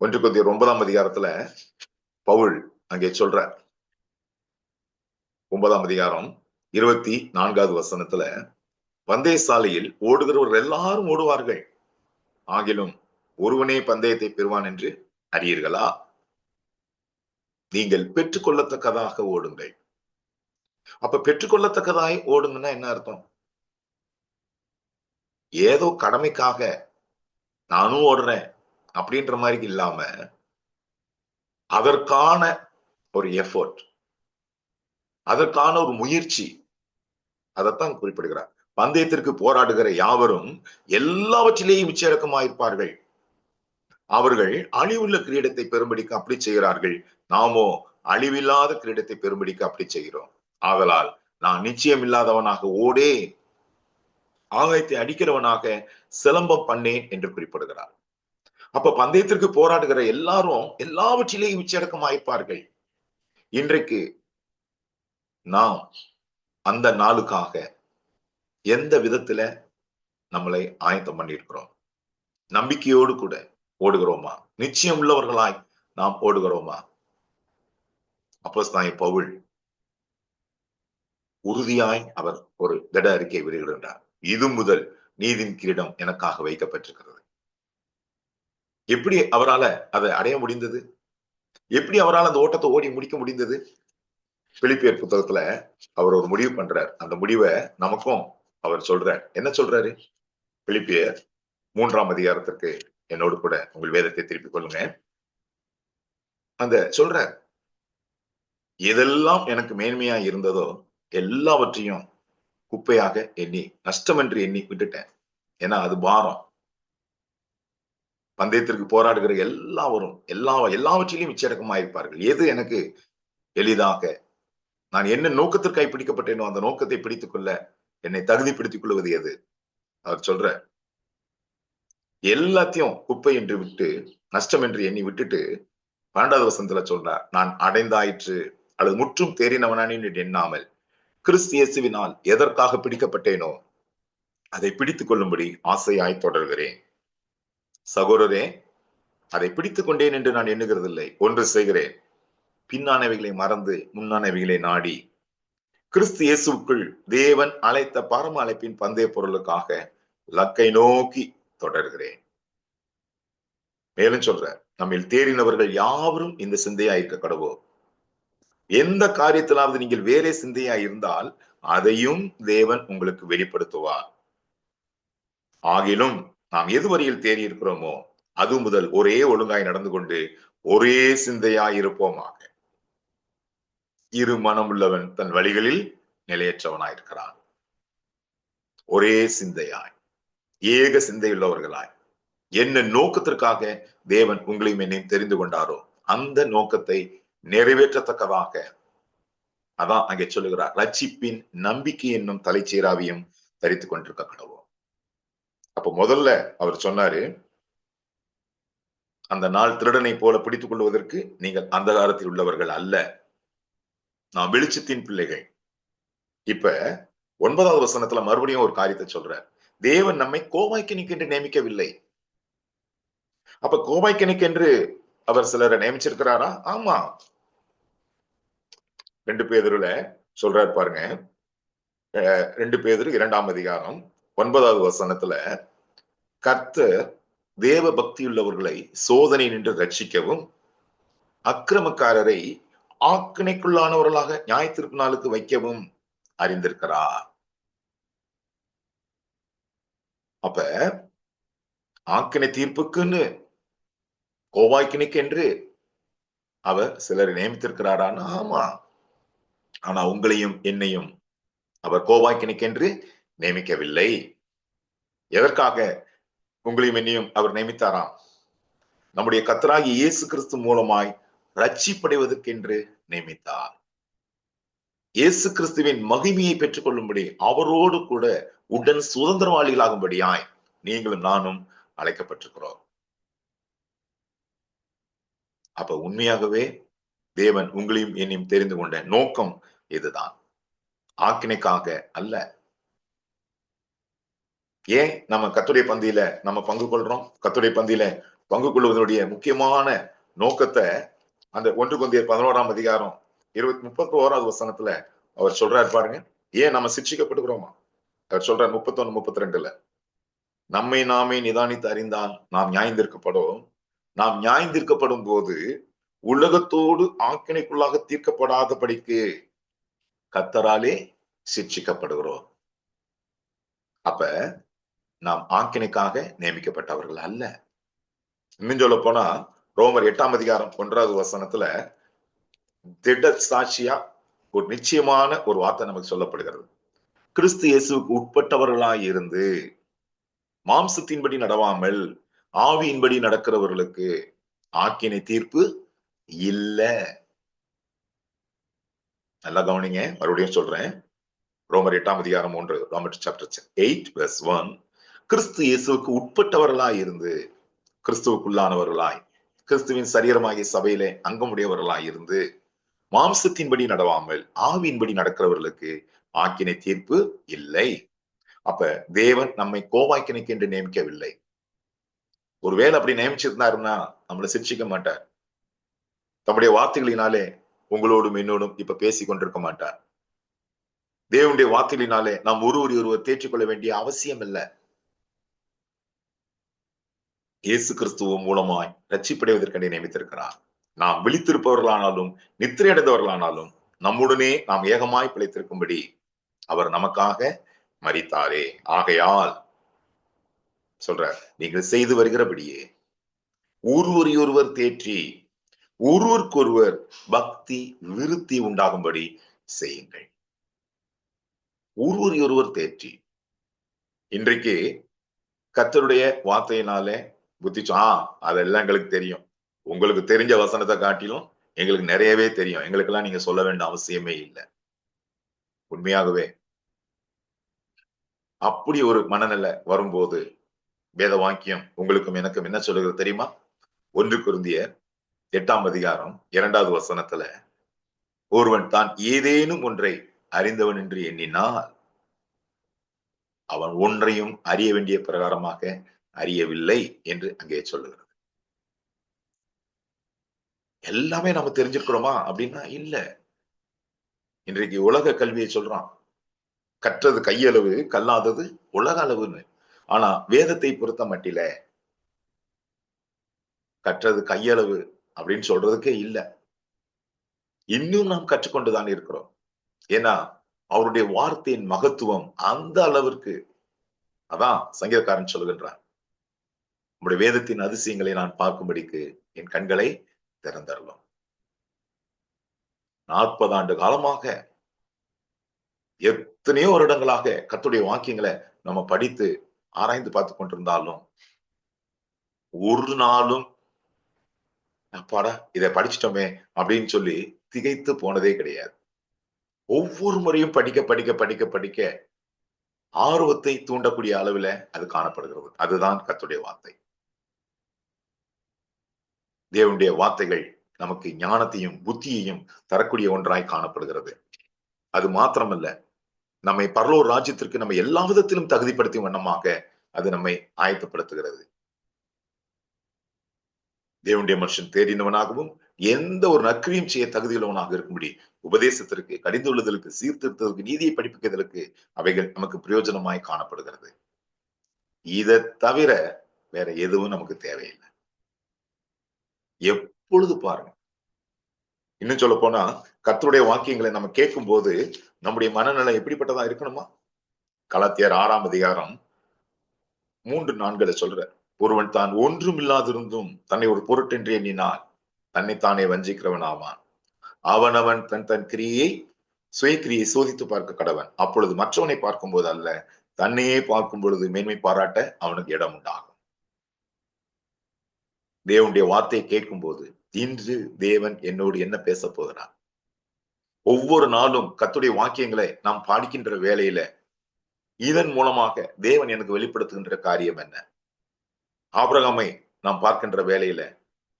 1 கொரிந்தியர் 9ஆம் அதிகாரத்துல பவுல் அங்கே சொல்றார் 9ஆம் அதிகாரம் 24வது வசனத்துல, பந்தய சாலையில் ஓடுகிறவர்கள் எல்லாரும் ஓடுவார்கள், ஆகிலும் ஒருவனே பந்தயத்தை பெறுவான் என்று அறியீர்களா? நீங்கள் பெற்றுக்கொள்ளத்தக்கதாக ஓடுங்கள். அப்ப பெற்றுக்கொள்ளத்தக்கதாய் ஓடுங்கன்னா என்ன அர்த்தம்? ஏதோ கடமைக்காக நானும் ஓடுறேன் அப்படின்ற மாதிரி இல்லாம, அதற்கான ஒரு எஃபோர்ட், அதற்கான ஒரு முயற்சி, அதைத்தான் குறிப்பிடுகிறார். பந்தயத்திற்கு போராடுகிற யாவரும் எல்லாவற்றிலேயும் உச்சேரக்கமாயிருப்பார்கள். அவர்கள் அழிவுள்ள கிரீடத்தை பெறும்படிக்கு அப்படி செய்கிறார்கள், நாமோ அழிவில்லாத கிரீடத்தை பெறும்படிக்கு அப்படி செய்கிறோம். ஆதலால் நான் நிச்சயம் இல்லாதவனாக ஓடேன், ஆகாயத்தை அடிக்கிறவனாக சிலம்பம் பண்ணேன் என்று குறிப்பிடுகிறார். அப்ப பந்தயத்திற்கு போராடுகிற எல்லாரும் எல்லாவற்றிலேயும் உச்சேரக்கமாயிருப்பார்கள். இன்றைக்கு நாம் அந்த நாளுக்காக எந்த விதத்துல நம்மளை ஆயத்தம் பண்ணியிருக்கிறோம்? நம்பிக்கையோடு கூட ஓடுகிறோமா? நிச்சயம் உள்ளவர்களாய் நாம் ஓடுகிறோமா? அப்போஸ்தலனாகிய பவுல் உறுதியாய் அவர் ஒரு திட அறிக்கை விடுகின்றார். இது முதல் நீதியின் கிரீடம் எனக்காக வைக்கப்பட்டிருக்கிறது. எப்படி அவரால் அதை அடைய முடிந்தது? எப்படி அவரால் அந்த ஓட்டத்தை ஓடி முடிக்க முடிந்தது? பிலிப்பியர் புத்தகத்துல அவர் ஒரு முடிவு பண்றார். அந்த முடிவை நமக்கும் அவர் சொல்றார். என்ன சொல்றாரு? பிலிப்பியர் 3ஆம் அதிகாரத்திற்கு என்னோடு கூட உங்கள் வேதத்தை திருப்பிக் கொள்ளுங்க. அந்த சொல்றார், எதெல்லாம் எனக்கு மேன்மையா இருந்ததோ எல்லாவற்றையும் குப்பையாக எண்ணி, நஷ்டம் என்று எண்ணி விட்டுட்டேன். ஏன்னா அது பாரம். பந்தயத்திற்கு போராடுகிற எல்லாவரும் எல்லாவற்றிலையும் உச்சேரக்கமாயிருப்பார்கள். எது எனக்கு எளிதாக, நான் என்ன நோக்கத்திற்காக பிடிக்கப்பட்டேனோ அந்த நோக்கத்தை பிடித்துக் கொள்ள என்னை தகுதிப்படுத்திக் கொள்வது எது? அவர் சொல்ற, எல்லாத்தையும் குப்பை என்று விட்டு, நஷ்டம் என்று எண்ணி விட்டுட்டு 12வது வசனத்துல சொல்றார், நான் அடைந்தாயிற்று அல்லது முற்றும் தேறினவனானேன் என்று எண்ணாமல் கிறிஸ்து இயேசுவினால் எதற்காக பிடிக்கப்பட்டேனோ அதை பிடித்துக் கொள்ளும்படி ஆசையாய் தொடர்கிறேன். சகோதரரே, அதை பிடித்துக் கொண்டேன் என்று நான் எண்ணுகிறதில்லை. ஒன்று செய்கிறேன், பின்னானவைகளை மறந்து முன்னானவைகளை நாடி கிறிஸ்து இயேசுக்குள் தேவன் அழைத்த பரம அழைப்பின் பந்தய பொருளுக்காக லக்கை நோக்கி தொடர்கிறேன். மேலும் சொல்ற, நம்மில் தேறினவர்கள் யாவரும் இந்த சிந்தையா இருக்க கடவோம். எந்த காரியத்திலாவது நீங்கள் வேறே சிந்தையா இருந்தால் அதையும் தேவன் உங்களுக்கு வெளிப்படுத்துவார். ஆகிலும் நாம் எதுவரையில் தேறி இருக்கிறோமோ அது முதல் ஒரே ஒழுங்காய் நடந்து கொண்டு ஒரே சிந்தையாய் இருப்போமாக. இரு மனம் உள்ளவன் தன் வழிகளில் நிலையற்றவனாயிருக்கிறான். ஒரே சிந்தையாய், ஏக சிந்தையுள்ளவர்களாய், என்ன நோக்கத்திற்காக தேவன் உங்களையும் என்னையும் தெரிந்து கொண்டாரோ அந்த நோக்கத்தை நிறைவேற்றத்தக்கதாக, அதான் அங்கே சொல்லுகிறார், ரட்சிப்பின் நம்பிக்கை என்னும் தலைச்சீராவையும் தரித்துக் கொண்டிருக்க கடவோம். அப்ப முதல்ல அவர் சொன்னாரு, அந்த நாள் திருடனை போல பிடித்துக் கொள்வதற்கு நீங்கள் அந்தகாரத்தில் உள்ளவர்கள் அல்ல, நாம் வெளிச்சத்தின் பிள்ளைகள். இப்ப 9வது வசனத்துல மறுபடியும் ஒரு காரியத்தை சொல்ற, தேவன் நம்மை கோபாய்க்கணிக்கென்று நியமிக்கவில்லை. அப்ப கோபாய்க்கணிக்கென்று அவர் சிலரை நியமிச்சிருக்கிறாரா? ஆமா. 2 பேதுருல சொல்றாரு பாருங்க, 2 பேதுரு 2ஆம் அதிகாரம் 9வது வசனத்துல, கர்த்தர் தேவ பக்தியுள்ளவர்களை சோதனை நின்று ரட்சிக்கவும் அக்கிரமக்காரரை ஆக்கினைக்குள்ளானவர்களாக நியாயத்தீர்ப்பு நாளுக்கு வைக்கவும் அறிந்திருக்கிறார். அப்ப ஆக்கினை தீர்ப்புக்குன்னு, கோபாய்க்கினைக்கு என்று அவர் சிலரை நியமித்திருக்கிறாரான்னு? ஆமா. ஆனா உங்களையும் என்னையும் அவர் கோபாய்க்கினைக்கென்று நியமிக்கவில்லை. எதற்காக உங்களையும் என்னையும் அவர் நியமித்தாராம்? நம்முடைய கர்த்தராகிய இயேசு கிறிஸ்து மூலமாய் ரட்சிப்படைவதற்கென்று நியமித்தார். இயேசு கிறிஸ்துவின் மகிமையை பெற்றுக் கொள்ளும்படி, அவரோடு கூட உடன் சுதந்திரவாளிகளாகும்படியாய் நீங்களும் நானும் அழைக்கப்பட்டிருக்கிறோம். அப்ப உண்மையாகவே தேவன் உங்களையும் என்னையும் தெரிந்து கொண்ட நோக்கம் இதுதான், ஆக்கினைக்காக அல்ல. ஏன் நம்ம கர்த்தருடைய பந்தியில நம்ம பங்கு கொள்றோம்? கர்த்தருடைய பந்தியில பங்கு கொள்வதனுடைய முக்கியமான நோக்கத்தை அந்த 1 கொரிந்தியர் 11 31 வசனத்துல அவர் சொல்றாரு பாருங்க, ஏன் நம்ம சிக்ஷிக்கப்படுகிறோமா? அவர் சொல்றார் 31-32 நம்மை நாமே நிதானித்து அறிந்தால் நாம் நியாயந்திருக்கப்படும். நாம் நியாயந்திருக்கப்படும் போது உலகத்தோடு ஆக்கினைக்குள்ளாக தீர்க்கப்படாதபடிக்கு கர்த்தராலே சிக்ஷிக்கப்படுகிறோம். அப்ப நாம் ஆக்கினைக்காக நியமிக்கப்பட்டவர்கள் அல்ல. இன்னும் சொல்ல போனா ரோமர் 8 வசனத்துல திட சாட்சியா ஒரு நிச்சயமான ஒரு வார்த்தை நமக்கு சொல்லப்படுகிறது. கிறிஸ்து இயேசுவுக்கு உட்பட்டவர்களாய் இருந்து மாம்சத்தின்படி நடவாமல் ஆவியின்படி நடக்கிறவர்களுக்கு ஆக்கினை தீர்ப்பு இல்ல. நல்லா கவனிங்க, மறுபடியும் சொல்றேன். ரோமர் 8 ரோமர் சாப்டர் 8:1 கிறிஸ்து இயேசுவுக்கு உட்பட்டவர்களாய் இருந்து, கிறிஸ்துவுக்குள்ளானவர்களாய், கிறிஸ்துவின் சரீரமாகிய சபையிலே அங்கமுடையவர்களாய் இருந்து மாம்சத்தின்படி நடவாமல் ஆவியின்படி நடக்கிறவர்களுக்கு ஆக்கினை தீர்ப்பு இல்லை. அப்ப தேவன் நம்மை கோபாக்கினைக்கு என்று நியமிக்கவில்லை. ஒருவேளை அப்படி நியமிச்சிருந்தாருன்னா நம்மளை சிக்ஷிக்க மாட்டார். தம்முடைய வார்த்தைகளினாலே உங்களோடும் என்னோடும் இப்ப பேசி கொண்டிருக்க மாட்டார். தேவனுடைய வார்த்தைகளினாலே நாம் ஒருவர் தேற்றிக்கொள்ள வேண்டிய அவசியம் இல்லை. இயேசு கிறிஸ்துவ மூலமாய் ரட்சிப்படைவதற்கென நியமித்திருக்கிறார். நாம் விழித்திருப்பவர்களானாலும் நித்திரையடைந்தவர்களானாலும் நம்முடனே நாம் ஏகமாய் பிழைத்திருக்கும்படி அவர் நமக்காக மரித்தாரே. ஆகையால் சொல்றார், நீங்கள் செய்து வருகிறபடியே ஒருவரையொருவர் தேற்றி ஒருவருக்கொருவர் பக்தி விருத்தி உண்டாகும்படி செய்யுங்கள். ஒருவரையொருவர் தேற்றி. இன்றைக்கு கர்த்தருடைய வார்த்தையினாலே புத்திச்சா அதெல்லாம் எங்களுக்கு தெரியும். உங்களுக்கு தெரிஞ்ச வசனத்தை காட்டிலும் எங்களுக்கு நிறையவே தெரியும். எங்களுக்கெல்லாம் நீங்க சொல்ல வேண்டிய அவசியமே இல்லை. உண்மையாகவே அப்படி ஒரு மனநிலை வரும்போது வேத வாக்கியம் உங்களுக்கும் எனக்கும் என்ன சொல்லுகிறது தெரியுமா? 1 கொரிந்தியர் 8 வசனத்துல ஒருவன் தான் ஏதேனும் ஒன்றை அறிந்தவன் என்று எண்ணினால் அவன் ஒன்றையும் அறிய வேண்டிய பிரகாரமாக அறியவில்லை என்று அங்கே சொல்லுகிறது. எல்லாமே நம்ம தெரிஞ்சிருக்கிறோமா அப்படின்னா இல்ல. இன்றைக்கு உலக கல்வியை சொல்றான், கற்றது கையளவு கல்லாதது உலக அளவுன்னு. ஆனா வேதத்தை பொறுத்த மட்டில கற்றது கையளவு அப்படின்னு சொல்றதுக்கே இல்ல. இன்னும் நாம் கற்றுக்கொண்டுதான் இருக்கிறோம். ஏன்னா அவருடைய வார்த்தையின் மகத்துவம் அந்த அளவிற்கு. அதான் சங்கீதக்காரன் சொல்லுகின்றான், நம்முடைய வேதத்தின் அதிசயங்களை நான் பார்க்கும்படிக்கு என் கண்களை திறந்தரலாம். 40 ஆண்டு காலமாக எத்தனையோ வருடங்களாக கர்த்தருடைய வாக்கியங்களை நம்ம படித்து ஆராய்ந்து பார்த்து கொண்டிருந்தாலும் ஒரு நாளும் அப்பாடா இதை படிச்சிட்டோமே அப்படின்னு சொல்லி திகைத்து போனதே கிடையாது. ஒவ்வொரு முறையும் படிக்க படிக்க படிக்க படிக்க ஆர்வத்தை தூண்டக்கூடிய அளவுல அது காணப்படுகிறது. அதுதான் கர்த்தருடைய வார்த்தை. தேவனுடைய வார்த்தைகள் நமக்கு ஞானத்தையும் புத்தியையும் தரக்கூடிய ஒன்றாய் காணப்படுகிறது. அது மாத்திரமல்ல, நம்மை பரலோக ராஜ்யத்திற்கு நம்ம எல்லா விதத்திலும் தகுதிப்படுத்தும் வண்ணமாக அது நம்மை ஆயத்தப்படுத்துகிறது. தேவனுடைய மனுஷன் தேடினவனாகவும் எந்த ஒரு நற்கிரியும் செய்ய தகுதியுள்ளவனாக இருக்கும்படி உபதேசத்திற்கு, கடிந்துள்ளதற்கு, சீர்திருத்தத்திற்கு, நீதியை படிப்பிக்கிறதற்கு அவைகள் நமக்கு பிரயோஜனமாய் காணப்படுகிறது. இதை தவிர வேற எதுவும் நமக்கு தேவையில்லை. எப்பொழுது பாருங்க, இன்னும் சொல்ல போனா கர்த்தருடைய வாக்கியங்களை நம்ம கேட்கும் போது நம்முடைய மனநிலை எப்படிப்பட்டதா இருக்கணுமா? கலாத்தியர் 6:3-4 சொல்ற, ஒருவன் தான் ஒன்றும் இல்லாதிருந்தும் தன்னை ஒரு பொருட்டென்று எண்ணினால் தன்னைத்தானே வஞ்சிக்கிறவன் ஆவான். அவனவன் தன் கிரியை சுயக்கிரியை சோதித்து பார்க்க கடவன். அப்பொழுது மற்றவனை பார்க்கும் போது அல்ல, தன்னையே பார்க்கும் பொழுது மேன்மை பாராட்ட அவனுக்கு இடம் உண்டாகும். தேவனுடைய வார்த்தையை கேட்கும் போது இன்று தேவன் என்னோடு என்ன பேச போகிறார்? ஒவ்வொரு நாளும் கர்த்தருடைய வாக்கியங்களை நாம் பாடிக்கின்ற வேளையில இதன் மூலமாக தேவன் எனக்கு வெளிப்படுத்துகின்ற காரியம் என்ன? ஆபிரகாமை நாம் பார்க்கின்ற வேளையில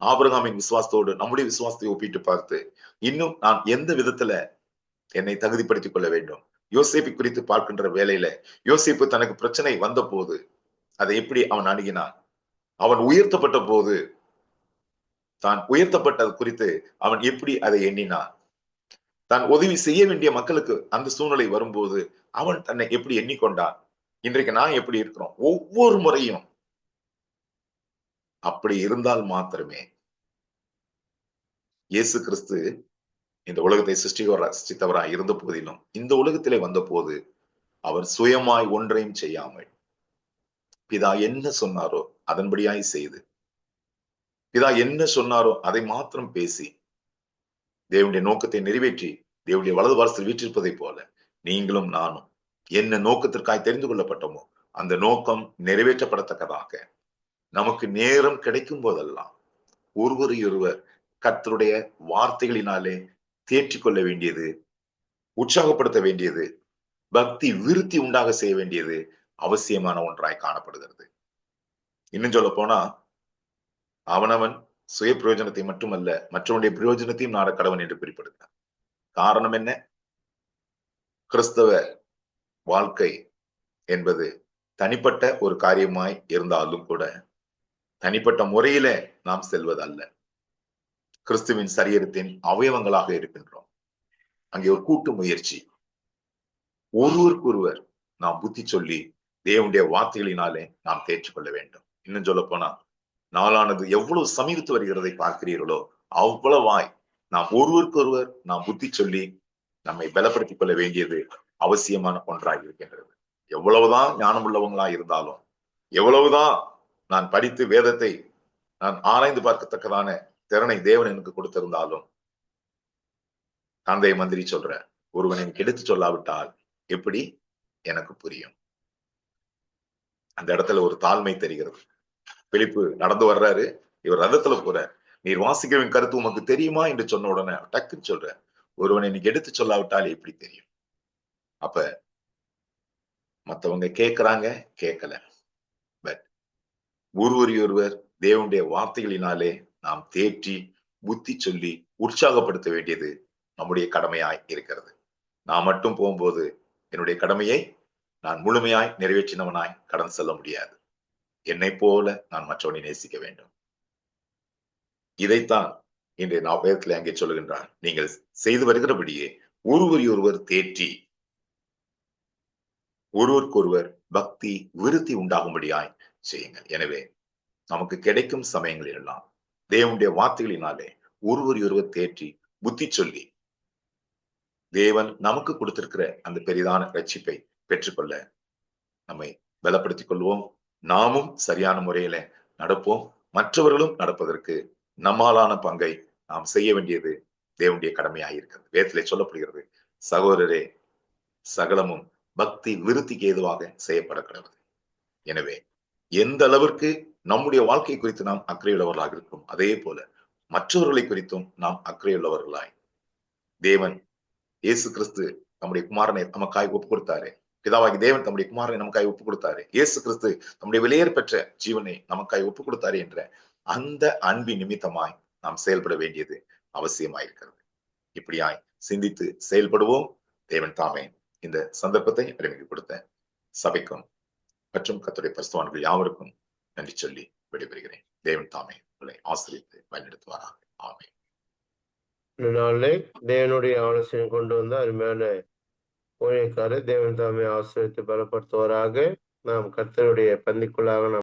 ஆபிரகாமின் விசுவாசத்தோடு நம்முடைய விசுவாசத்தை ஒப்பிட்டு பார்த்து இன்னும் நான் எந்த விதத்துல என்னை தகுதிப்படுத்திக் கொள்ள வேண்டும்? யோசேப்பை குறித்து பார்க்கின்ற வேளையில யோசேப்பு தனக்கு பிரச்சனை வந்த போது அதை எப்படி அவன் அணுகினான்? அவன் உயர்த்தப்பட்ட போது தான் உயர்த்தப்பட்டது குறித்து அவன் எப்படி அதை எண்ணினான்? தான் உதவி செய்ய வேண்டிய மக்களுக்கு அந்த சூழ்நிலை வரும்போது அவன் தன்னை எப்படி எண்ணிக்கொண்டான்? இன்றைக்கு நான் எப்படி இருக்கிறோம்? ஒவ்வொரு முறையும் அப்படி இருந்தால் மாத்திரமே இயேசு கிறிஸ்து இந்த உலகத்தை சிருஷ்டித்தவராய் இருந்த போதிலும் இந்த உலகத்திலே வந்த போது அவர் சுயமாய் ஒன்றையும் செய்யாமல் பிதா என்ன சொன்னாரோ அதன்படியாய் செய்து, பிதா என்ன சொன்னாரோ அதை மாத்திரம் பேசி தேவனுடைய நோக்கத்தை நிறைவேற்றி தேவனுடைய வலது வாரத்தில் வீற்றிருப்பதை போல நீங்களும் நானும் என்ன நோக்கத்திற்காய் தெரிந்து கொள்ளப்பட்டோமோ அந்த நோக்கம் நிறைவேற்றப்படத்தக்கதாக நமக்கு நேரம் கிடைக்கும் போதெல்லாம் ஒருவரையொருவர் கர்த்தருடைய வார்த்தைகளினாலே தேற்றிக் கொள்ள வேண்டியது, உற்சாகப்படுத்த வேண்டியது, பக்தி விருத்தி உண்டாக செய்ய வேண்டியது அவசியமான ஒன்றாய் காணப்படுகிறது. இன்னும் சொல்ல போனா அவனவன் சுய பிரயோஜனத்தை மட்டுமல்ல மற்றவனுடைய பிரயோஜனத்தையும் நாட கடவன் என்று குறிப்பிடுகிறார். காரணம் என்ன? கிறிஸ்தவ வாழ்க்கை என்பது தனிப்பட்ட ஒரு காரியமாய் இருந்தாலும் கூட தனிப்பட்ட முறையில நாம் செல்வதல்ல. கிறிஸ்துவின் சரீரத்தின் அவயவங்களாக இருக்கின்றோம். அங்கே ஒரு கூட்டு முயற்சி. ஒருவருக்கொருவர் நாம் புத்தி சொல்லி தேவனுடைய வார்த்தைகளினாலே நாம் தேற்றிக்கொள்ள வேண்டும். இன்னும் சொல்ல போனா நாளானது எவ்வளவு சமீபித்து வருகிறதை பார்க்கிறீர்களோ அவ்வளவாய் நாம் ஒருவருக்கொருவர் நாம் புத்தி சொல்லி நம்மை பலப்படுத்திக் கொள்ள வேண்டியது அவசியமான ஒன்றாக இருக்கின்றது. எவ்வளவுதான் ஞானம் உள்ளவங்களா இருந்தாலும், எவ்வளவுதான் நான் படித்து வேதத்தை நான் ஆராய்ந்து பார்க்கத்தக்கதான திறனை தேவன் எனக்கு கொடுத்திருந்தாலும், தந்தை மந்திரி சொல்ற ஒருவன் எனக்கு எடுத்து சொல்லாவிட்டால் எப்படி எனக்கு புரியும்? அந்த இடத்துல ஒரு தாழ்மை தெரிகிறது. பிலிப்பு நடந்து வர்றாரு, இவர் ரதத்துல போற, நீர் வாசிக்கிறவன் கருத்து உமக்கு தெரியுமா என்று சொன்ன உடனே டக்குன்னு சொல்ற, ஒருவன் எனக்கு எடுத்து சொல்லாவிட்டால் எப்படி தெரியும்? அப்ப மத்தவங்க கேட்கிறாங்க, கேட்கல. பட் ஒருவர் தேவனுடைய வார்த்தைகளினாலே நாம் தேற்றி புத்தி சொல்லி உற்சாகப்படுத்த வேண்டியது நம்முடைய கடமையாய் இருக்கிறது. நான் மட்டும் போகும்போது என்னுடைய கடமையை நான் முழுமையாய் நிறைவேற்றினவனாய் கடந்து செல்ல முடியாது. என்னை போல நான் மற்றவனை நேசிக்க வேண்டும். இதைத்தான் இன்றைய வேதத்திலே அங்கே சொல்லுகின்றார். நீங்கள் செய்து வருகிறபடியே ஒருவர் தேற்றி ஒருவருக்கொருவர் பக்தி விருத்தி உண்டாகும்படியாய் செய்யுங்கள். எனவே நமக்கு கிடைக்கும் சமயங்களில் எல்லாம் தேவனுடைய வார்த்தைகளினாலே ஒருவர் தேற்றி புத்தி சொல்லி தேவன் நமக்கு கொடுத்திருக்கிற அந்த பெரிதான ரட்சிப்பை பெற்றுக்கொள்ள நம்மை பலப்படுத்திக் கொள்வோம். நாமும் சரியான முறையில நடப்போம். மற்றவர்களும் நடப்பதற்கு நம்மாலான பங்கை நாம் செய்ய வேண்டியது தேவனுடைய கடமையாக இருக்கிறது. வேதத்திலே சொல்லப்படுகிறது, சகோதரரே சகலமும் பக்தி விருத்திக்கு ஏதுவாக செய்யப்படக்கூடாது. எனவே எந்த அளவிற்கு நம்முடைய வாழ்க்கை குறித்து நாம் அக்கறையுள்ளவர்களாக இருக்கும், அதே போல மற்றவர்களை குறித்தும் நாம் அக்கறையுள்ளவர்களாய் தேவன் இயேசு கிறிஸ்து நம்முடைய குமாரனை நமக்காய் ஒப்பு கொடுத்தாரு. பிதாவாகி தேவன் தம்முடைய குமாரனை நமக்காய் ஒப்பு கொடுத்தாரு. இயேசு கிறிஸ்து நம்முடைய வெளியேற பெற்ற ஜீவனை நமக்காய் ஒப்பு கொடுத்தாரு என்ற அந்த அன்பின் நிமித்தமாய் நாம் செயல்பட வேண்டியது அவசியமாயிருக்கிறது. இப்படியாய் சிந்தித்து செயல்படுவோம். தேவன் தாமே இந்த சந்தர்ப்பத்தை அறிமுக கொடுத்த சபைக்கும் மற்றும் கர்த்தருடைய பரிசுத்தவான்கள் யாவருக்கும் நன்றி சொல்லி விடைபெறுகிறேன். தேவன் தாமே உங்களை ஆசீர்வதித்து வழிநடத்துவாராக. ஆமென். நாளிலே தேவனுடைய ஆலோசனை கொண்டு வந்த அருமையான ஊழியக்காரர் தேவன் தாமே ஆசீர்வதித்து பலப்படுத்துவாராக. நாம் கர்த்தருடைய பந்திக்குள்ளாக